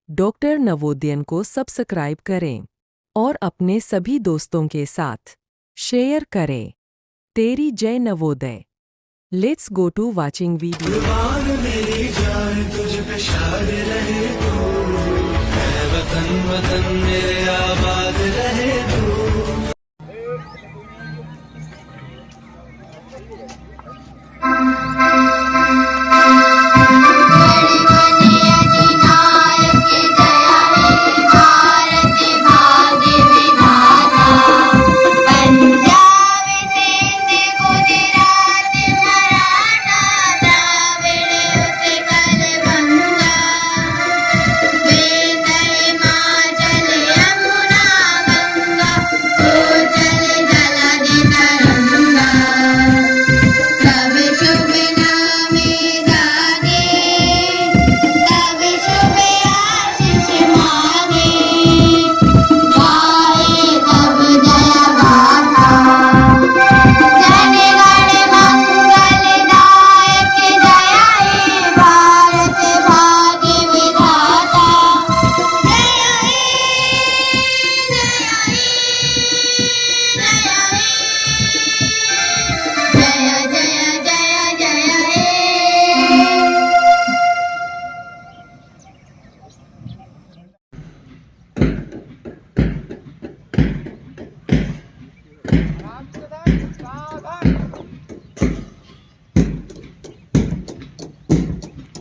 Doctor Navodayan को subscribe करें और अपने सभी दोस्तों के साथ शेयर करें। तेरी जय Navodaya. Let's go to watching video. कुर्बान मेरी जान तुझ पे शाद रहे तू, है वतन वतन मेरे आबाद रहे तू।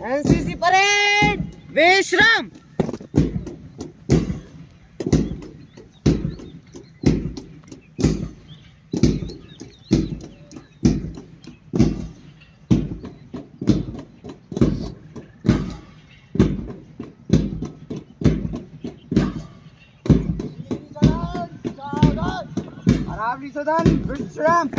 एनसीसी परेड विश्राम। अरावली सदन विश्राम।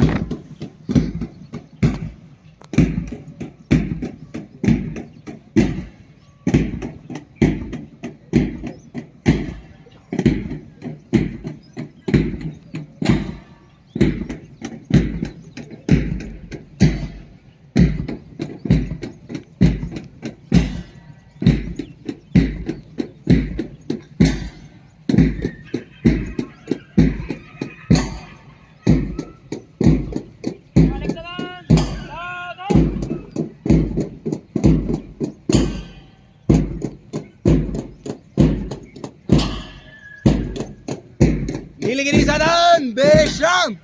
नीलगिरी सदन विश्राम।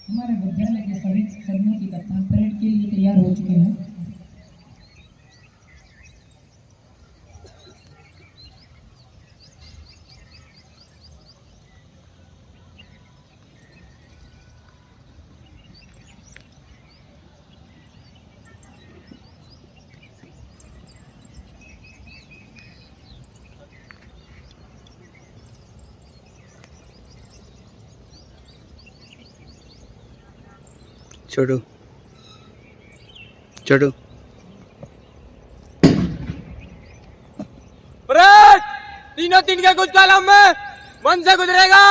हमारे विद्यालय के सभी कर्मियों की कप्तान परेड के लिए तैयार हो चुके हैं। छोड़ो छोड़ो। परेड तीनों तीन के कुछ कालम में मन से गुजरेगा।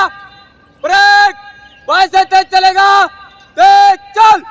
परेड बाएं से तेज चलेगा। तेज चल।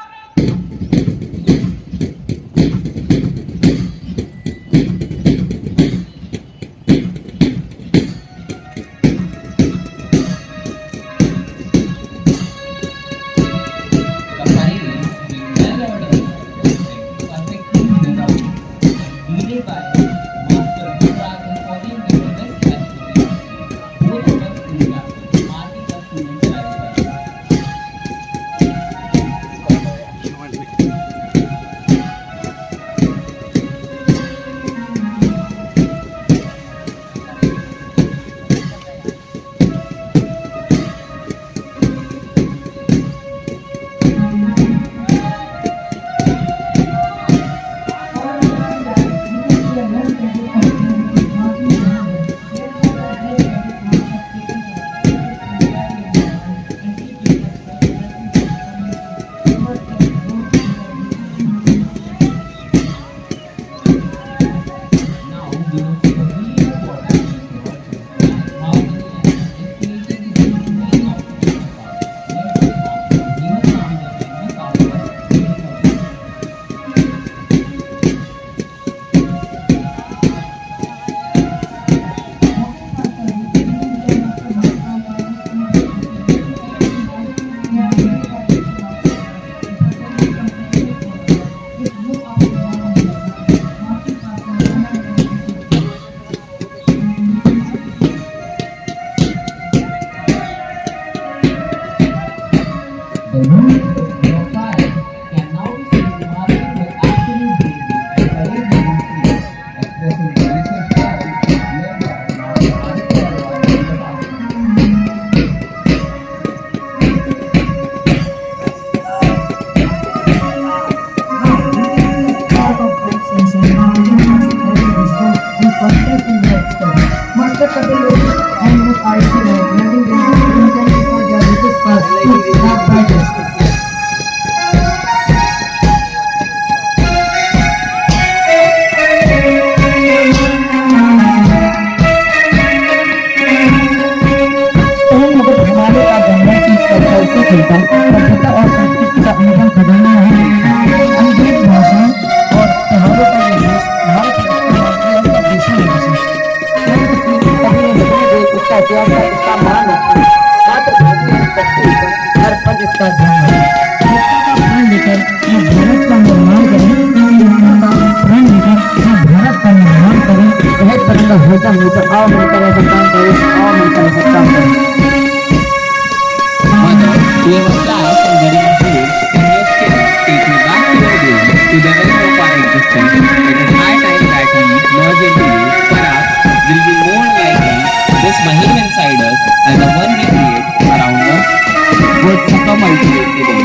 इतिहास का कितना महान है, मात्र भारतीय शक्ति हर पद इसका ध्यान रखें। एकता का प्रण लेकर हम भारत का निर्माण करें, एकता का प्रण लेकर हम भारत का निर्माण करें। वह तिरंगा होता हुआ तो आओ मिलकर ऐसा काम करें, आओ मिलकर ऐसा काम करें। We have a class on getting a hold in your skills, take me back to your days, to the very of our existence. It is high time that we merge into you. Perhaps will be more likely this Mahim inside us and the one we create around us would succumb ultimately then.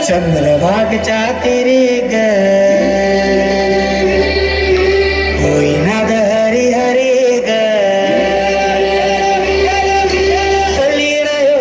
चंद्रभागच्या तेरे ग होईना ग हरी हरी ग चली रहे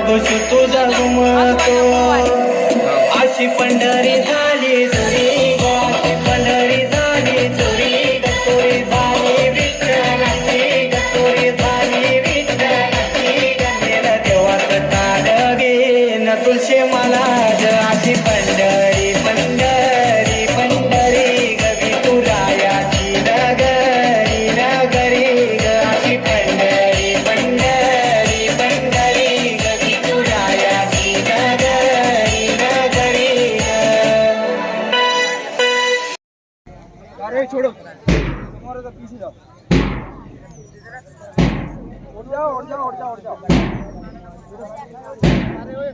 घुस तुझा घुमतो अशी पंढरी झाली चोरी ग अशी पंढरी झाली चोरी ग चोरी झाली विठ्ठलाची ग चोरी झाली विठ्ठलाची ग नेलं देवाचं ताड घेन तुळशी मला ग अशी पंढरी पंढरी पंढरी ग विठुरायाची नगरी नगरी ग अशी पंढरी पंढरी पंढरी ग विठुरायाची नगरी नगरी ग अरे छोड़ो तुम्हारे तो पीछे जाओ उठ जाओ उठ जाओ उठ जाओ उठ जाओ अरे ओए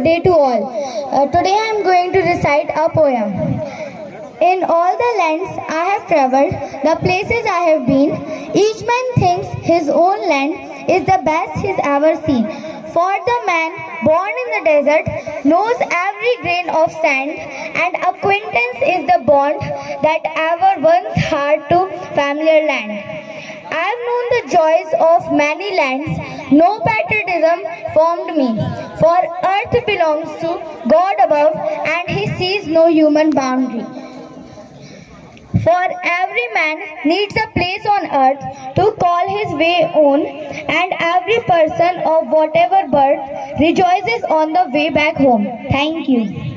day to all. Today I am going to recite a poem. In all the lands I have travelled, the places I have been, each man thinks his own land is the best he's ever seen. For the man born in the desert, knows every grain of sand, and acquaintance is the bond that ever one's heart to familiar land. I have known the joys of many lands, no patriotism formed me, for earth belongs to God above, and he sees no human boundary. For every man needs a place on earth to call his way own, and every person of whatever birth rejoices on the way back home. Thank you.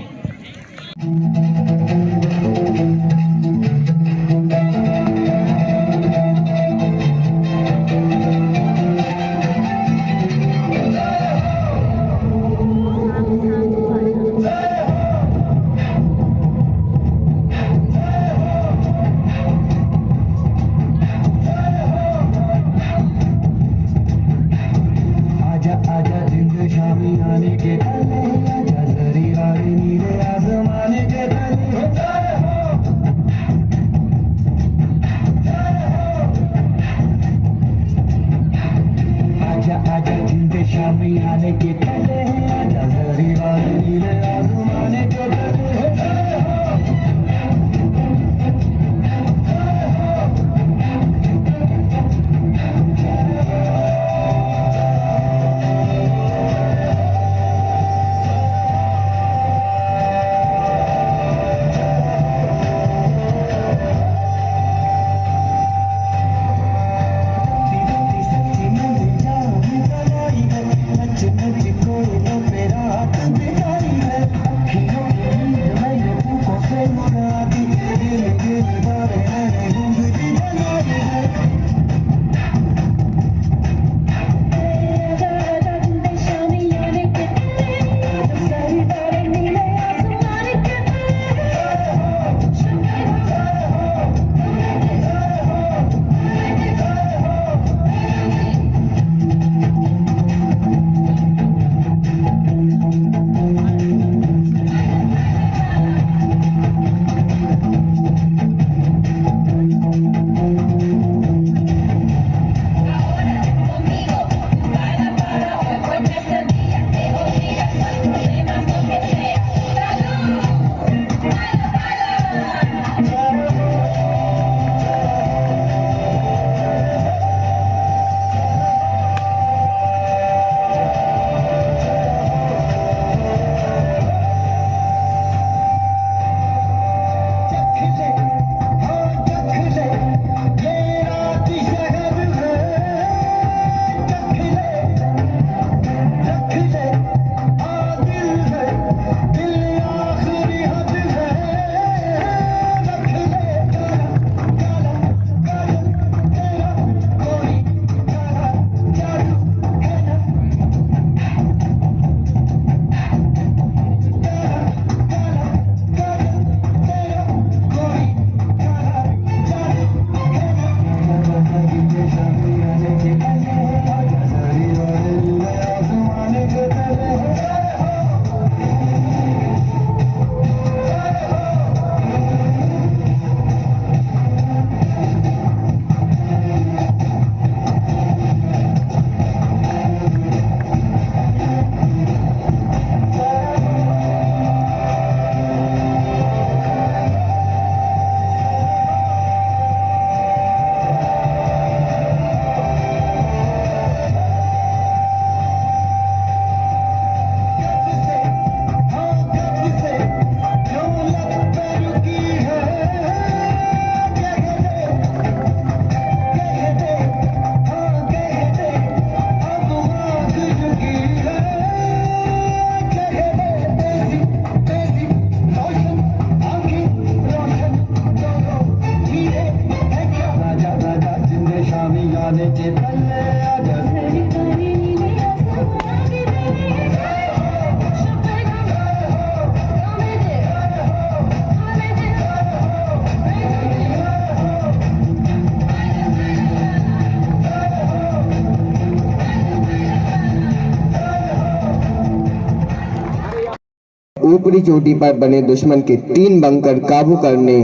ऊपरी चोटी पर बने दुश्मन के 3 bunker काबू करने,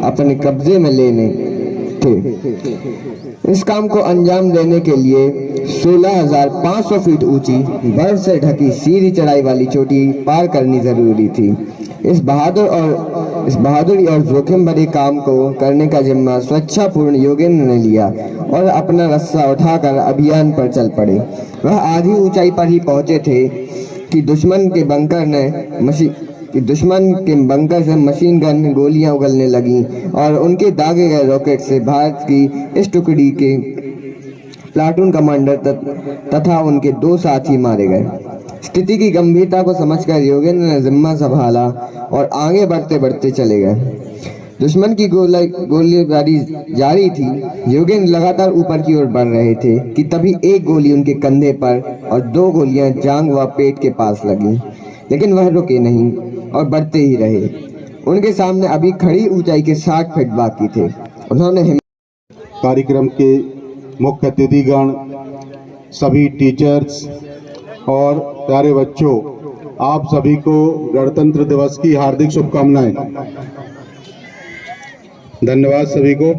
अपने कब्जे में लेने थे। इस काम को अंजाम देने के लिए 16,500 फीट ऊंची बर्फ से ढकी सीधी चढ़ाई वाली चोटी पार करनी जरूरी थी। इस बहादुरी और जोखिम भरे काम को करने का जिम्मा स्वेच्छापूर्ण योगेंद्र ने लिया और अपना रस्सा उठाकर अभियान पर चल पड़े। वह आधी ऊंचाई पर ही पहुंचे थे कि दुश्मन के बंकर से मशीन गन गोलियां उगलने लगीं और उनके दागे गए रॉकेट से भारत की इस टुकड़ी के प्लाटून कमांडर तथा उनके 2 साथी मारे गए। स्थिति की गंभीरता को समझकर योगेंद्र ने जिम्मा संभाला और आगे बढ़ते बढ़ते चले गए। दुश्मन की गोलीबारी जारी थी। योगेंद्र लगातार ऊपर की ओर बढ़ रहे थे कि तभी एक गोली उनके कंधे पर और 2 गोलियां जांघ व पेट के पास लगी, लेकिन वह रुके नहीं और बढ़ते ही रहे। उनके सामने अभी खड़ी ऊंचाई के 60 फीट बाकी थे। उन्होंने कार्यक्रम के मुख्य अतिथिगण, सभी टीचर्स और प्यारे बच्चों, आप सभी को गणतंत्र दिवस की हार्दिक शुभकामनाएं। धन्यवाद सभी को।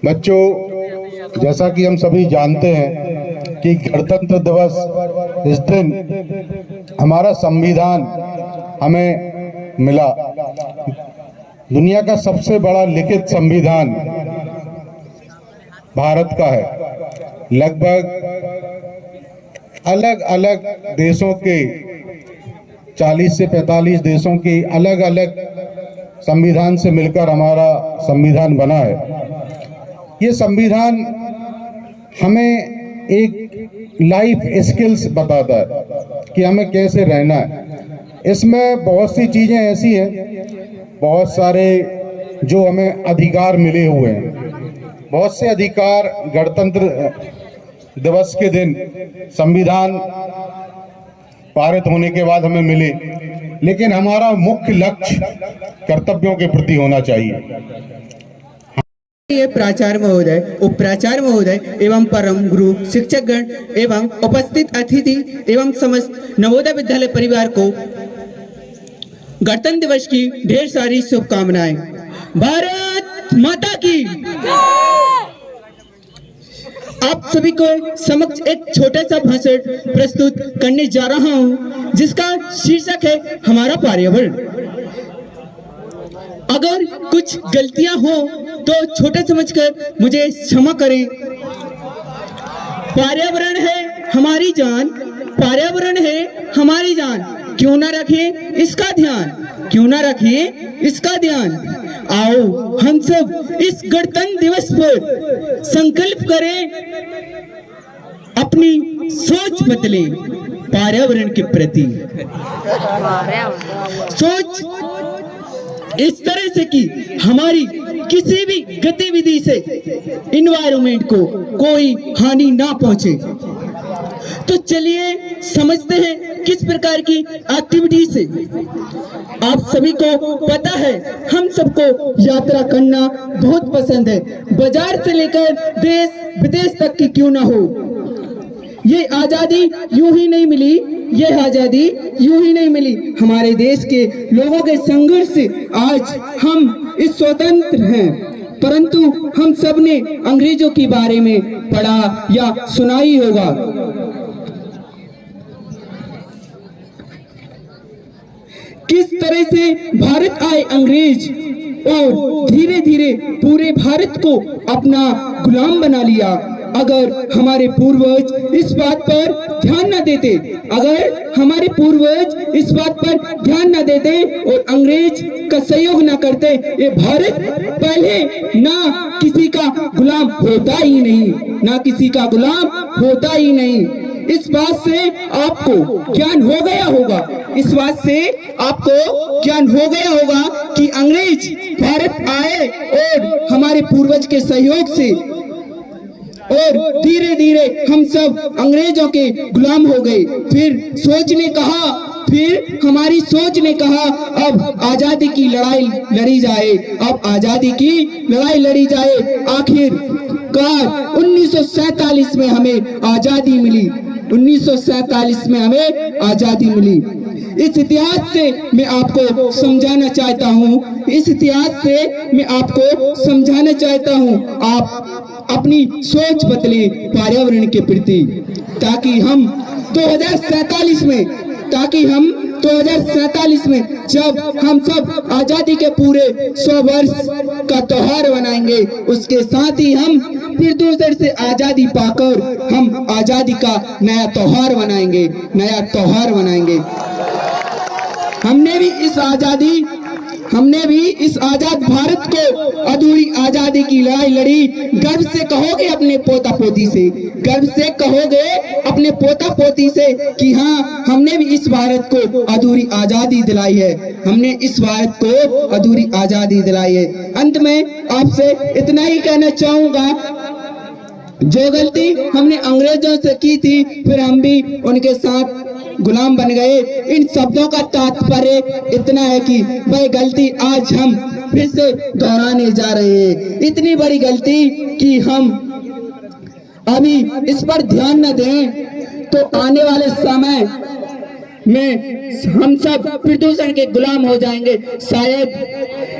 बच्चों, जैसा कि हम सभी जानते हैं कि गणतंत्र दिवस इस दिन हमारा संविधान हमें मिला। दुनिया का सबसे बड़ा लिखित संविधान भारत का है। लगभग अलग अलग देशों के 40 से 45 देशों के अलग अलग संविधान से मिलकर हमारा संविधान बना है। ये संविधान हमें एक लाइफ स्किल्स बताता है कि हमें कैसे रहना है। इसमें बहुत सी चीजें ऐसी हैं, बहुत सारे जो हमें अधिकार मिले हुए हैं। बहुत से अधिकार गणतंत्र दिवस के दिन संविधान पारित होने के बाद हमें मिले, लेकिन हमारा मुख्य लक्ष्य कर्तव्यों के प्रति होना चाहिए। ये प्राचार्य महोदय, उप प्राचार्य महोदय एवं परम गुरु शिक्षकगण एवं उपस्थित अतिथि एवं समस्त नवोदय विद्यालय परिवार को गणतंत्र दिवस की ढेर सारी शुभकामनाएं। भारत माता की। आप सभी को समक्ष एक छोटा सा भाषण प्रस्तुत करने जा रहा हूं, जिसका शीर्षक है हमारा पर्यावरण। अगर कुछ गलतियां हो तो छोटा समझकर मुझे क्षमा करें। पर्यावरण है हमारी जान, पर्यावरण है हमारी जान। क्यों ना रखें इसका ध्यान, क्यों ना रखें इसका ध्यान। आओ हम सब इस गणतंत्र दिवस पर संकल्प करें, अपनी सोच बदलें पर्यावरण के प्रति। सोच इस तरह से कि हमारी किसी भी गतिविधि से इन्वायरमेंट को कोई हानि ना पहुंचे। तो चलिए समझते हैं किस प्रकार की एक्टिविटी से। आप सभी को पता है, हम सबको यात्रा करना बहुत पसंद है। बाजार से लेकर देश विदेश तक की क्यों ना हो, ये आजादी यूं ही नहीं मिली, ये आजादी यूं ही नहीं मिली। हमारे देश के लोगों के संघर्ष से आज हम इस स्वतंत्र हैं। परंतु हम सब ने अंग्रेजों के बारे में पढ़ा या सुना ही होगा। किस तरह से भारत आए अंग्रेज और धीरे धीरे पूरे भारत को अपना गुलाम बना लिया। अगर हमारे पूर्वज इस बात पर ध्यान न देते, अगर हमारे पूर्वज इस बात पर ध्यान न देते और अंग्रेज का सहयोग न करते, ये भारत पहले ना किसी का गुलाम होता ही नहीं, ना किसी का गुलाम होता ही नहीं। इस बात से आपको ज्ञान हो गया होगा, इस बात से आपको ज्ञान हो गया होगा कि अंग्रेज भारत आए और हमारे पूर्वज के सहयोग से और धीरे धीरे हम सब अंग्रेजों के गुलाम हो गए। फिर हमारी सोच ने कहा अब आजादी की लड़ाई लड़ी जाए, अब आजादी की लड़ाई लड़ी जाए। आखिरकार 1947 में हमें आजादी मिली। 1947 में हमें आजादी मिली। इस इतिहास से मैं आपको समझाना चाहता हूँ, इस इतिहास से मैं आपको समझाना चाहता हूँ, आप अपनी सोच बदले पर्यावरण के प्रति, ताकि हम 2047 में जब हम सब आजादी के पूरे 100 वर्ष का त्योहार मनाएंगे, उसके साथ ही हम फिर दूसरे से आजादी पाकर हम आजादी का नया त्योहार मनाएंगे। हमने भी इस आजाद भारत को अधूरी आजादी की लड़ाई लड़ी। गर्व से कहोगे अपने पोता पोती से कि हाँ, हमने भी इस भारत को अधूरी आजादी दिलाई है। अंत में आपसे इतना ही कहना चाहूंगा, जो गलती हमने अंग्रेजों से की थी, फिर हम भी उनके साथ गुलाम बन गए। इन शब्दों का तात्पर्य इतना है कि वह गलती आज हम फिर से दोहराने जा रहे हैं। इतनी बड़ी गलती कि हम अभी इस पर ध्यान न दें तो आने वाले समय में हम सब प्रदूषण के गुलाम हो जाएंगे। शायद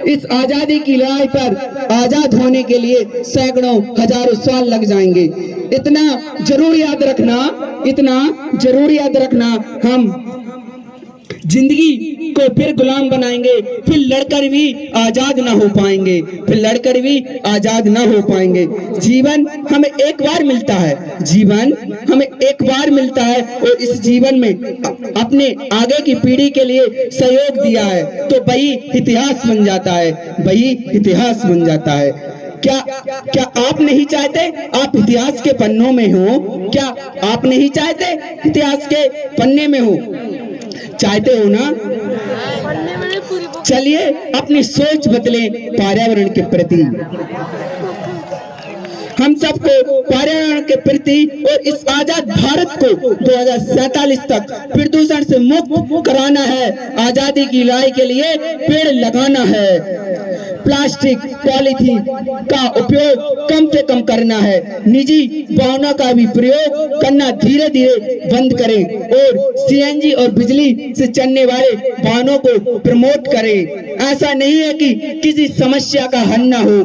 इस आजादी की लड़ाई पर आजाद होने के लिए सैकड़ों हजारों साल लग जाएंगे। इतना जरूर याद रखना, हम जिंदगी को फिर गुलाम बनाएंगे, फिर लड़कर भी आजाद ना हो पाएंगे। जीवन हमें एक बार मिलता है, और इस जीवन में अपने आगे की पीढ़ी के लिए सहयोग दिया है, तो वही इतिहास बन जाता है। क्या आप नहीं चाहते आप इतिहास के पन्नों में हो? क्या आप नहीं चाहते इतिहास के पन्ने में हो? चाहते हो ना? चलिए अपनी सोच बदले पर्यावरण के प्रति। हम सबको पर्यावरण के प्रति और इस आजाद भारत को 2047 तक प्रदूषण से मुक्त कराना है। आजादी की लड़ाई के लिए पेड़ लगाना है। प्लास्टिक पॉलीथीन का उपयोग कम से कम करना है। निजी वाहनों का भी प्रयोग करना धीरे धीरे बंद करें और सीएनजी और बिजली से चलने वाले वाहनों को प्रमोट करें। ऐसा नहीं है कि किसी समस्या का हल न हो,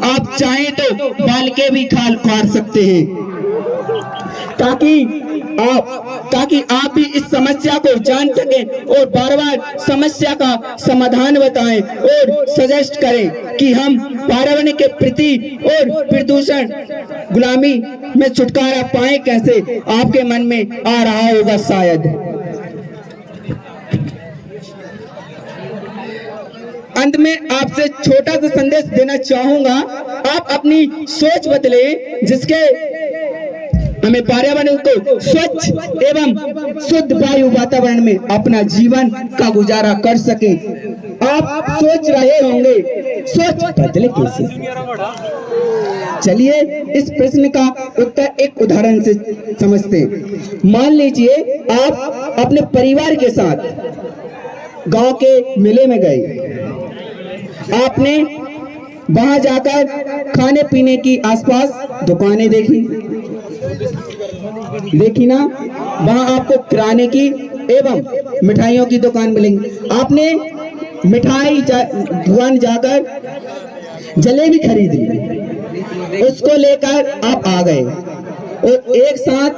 आप चाहें तो बाल के भी खाल उखाड़ सकते हैं, ताकि आप भी इस समस्या को जान सकें और बार बार समस्या का समाधान बताएं और सजेस्ट करें कि हम पर्यावरण के प्रति और प्रदूषण गुलामी में छुटकारा पाएं। कैसे आपके मन में आ रहा होगा शायद। अंत में आपसे छोटा सा संदेश देना चाहूंगा, आप अपनी सोच बदले, जिसके हमें पर्यावरण को स्वच्छ एवं शुद्ध वायु वातावरण में अपना जीवन का गुजारा कर सके। आप सोच रहे होंगे सोच बदले कैसे? चलिए इस प्रश्न का उत्तर एक उदाहरण से समझते हैं। मान लीजिए आप अपने परिवार के साथ गांव के मेले में गए। आपने वहां जाकर खाने पीने की आसपास दुकानें देखी ना, वहां आपको किराने की एवं मिठाइयों की दुकान मिलेंगी। आपने मिठाई दुकान जाकर जलेबी खरीद ली, उसको लेकर आप आ गए और एक साथ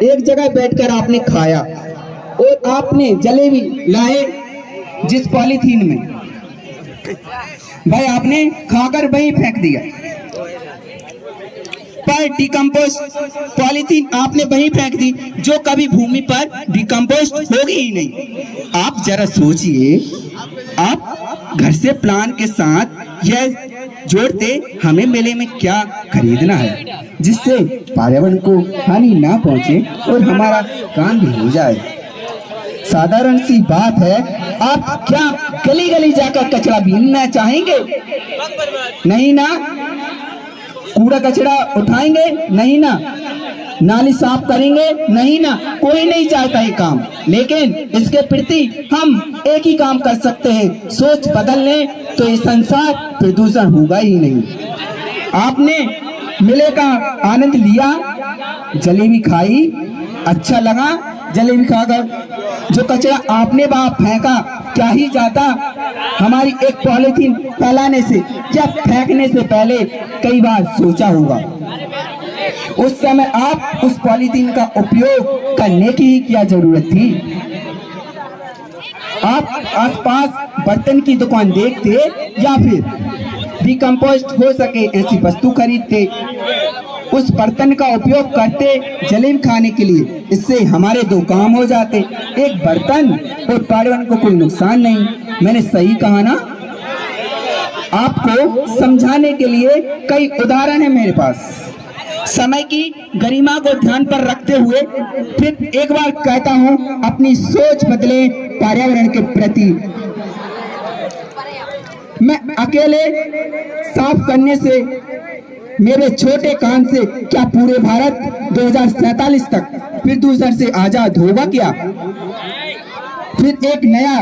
एक जगह बैठकर आपने खाया और आपने जलेबी लाए जिस पॉलीथीन में, भाई आपने खाकर वहीं फेंक दिया। पर डिकम्पोस्ट पॉलीथीन आपने वहीं फेंक दी, जो कभी भूमि पर डिकम्पोस्ट होगी ही नहीं। आप जरा सोचिए, आप घर से प्लान के साथ यह जोड़ते हमें मेले में क्या खरीदना है जिससे पर्यावरण को हानि ना पहुंचे और हमारा काम भी हो जाए। साधारण सी बात है, आप क्या गली गली जाकर कचरा बीनना चाहेंगे? नहीं ना। कूड़ा कचरा उठाएंगे? नहीं ना। नाली साफ करेंगे? नहीं ना। कोई नहीं चाहता ये काम, लेकिन इसके प्रति हम एक ही काम कर सकते हैं, सोच बदल लें तो ये संसार प्रदूषण होगा ही नहीं। आपने मेले का आनंद लिया, जलेबी खाई, अच्छा लगा जलेबी खाकर? जो कचरा आपने वहाँ फेंका क्या ही जाता? हमारी एक पॉलीथीन फैलाने से या फेंकने से पहले कई बार सोचा होगा। उस समय आप उस पॉलीथीन का उपयोग करने की ही क्या जरूरत थी? आप आसपास बर्तन की दुकान देखते या फिर डिकम्पोस्ट हो सके ऐसी वस्तु खरीदते, उस बर्तन का उपयोग करते जलेबी खाने के लिए। इससे हमारे दो काम हो जाते, एक बर्तन और पर्यावरण को कोई नुकसान नहीं। मैंने सही कहा ना? आपको समझाने के लिए कई उदाहरण है मेरे पास। समय की गरिमा को ध्यान पर रखते हुए फिर एक बार कहता हूँ, अपनी सोच बदले पर्यावरण के प्रति। मैं अकेले साफ करने से, मेरे छोटे काम से क्या पूरे भारत 2047 तक प्रदूषण से आजाद होगा क्या? फिर एक नया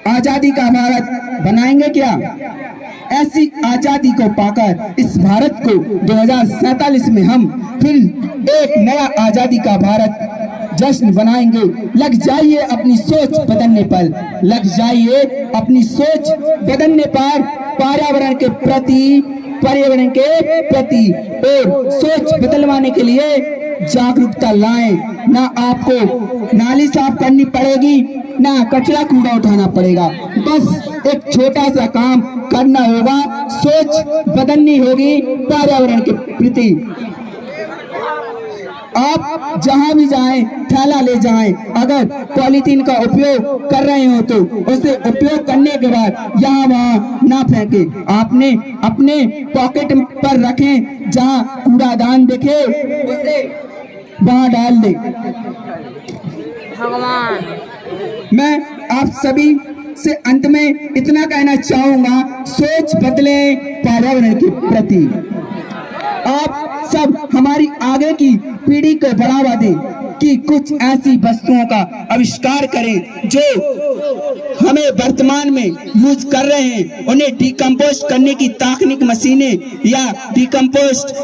आजादी का भारत बनाएंगे क्या? ऐसी आजादी को पाकर इस भारत को 2047 में हम फिर एक नया आजादी का भारत जश्न बनाएंगे। लग जाइए अपनी सोच बदलने पर, लग जाइए अपनी सोच बदलने पर पर्यावरण के प्रति और सोच बदलवाने के लिए जागरूकता लाएं। ना आपको नाली साफ करनी पड़ेगी, ना कचरा कूड़ा उठाना पड़ेगा, बस एक छोटा सा काम करना होगा, सोच बदलनी होगी पर्यावरण के प्रति। आप जहां भी जाएं थैला ले जाएं। अगर पॉलीथीन का उपयोग कर रहे हो तो उसे उपयोग करने के बाद यहाँ वहाँ ना फेंकें। आपने अपने पॉकेट पर रखें, जहां कूड़ादान दिखे उसे वहाँ डाल दें। भगवान, मैं आप सभी से अंत में इतना कहना चाहूंगा, सोच बदले पर्यावरण के प्रति। आप सब हमारी आगे की पीढ़ी को बढ़ावा दें कि कुछ ऐसी वस्तुओं का आविष्कार करें जो हमें वर्तमान में यूज कर रहे हैं, उन्हें डिकम्पोस्ट करने की तकनीक मशीनें या डिकम्पोस्ट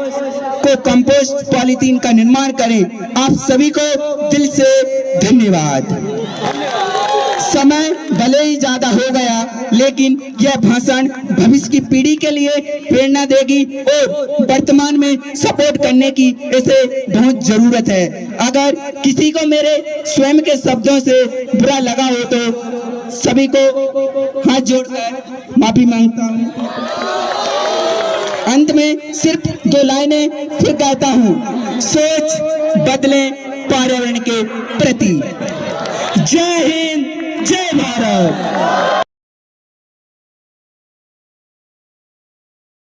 को कंपोस्ट पॉलीथीन का निर्माण करें। आप सभी को दिल से धन्यवाद। समय भले ही ज्यादा हो गया, लेकिन यह भाषण भविष्य की पीढ़ी के लिए प्रेरणा देगी और वर्तमान में सपोर्ट करने की इसे बहुत जरूरत है। अगर किसी को मेरे स्वयं के शब्दों से बुरा लगा हो तो सभी को हाथ जोड़कर माफी मांगता हूँ। अंत में सिर्फ 2 लाइनें फिर कहता हूँ, सोच बदलें पर्यावरण के प्रति। जय हिंद, जय भारत।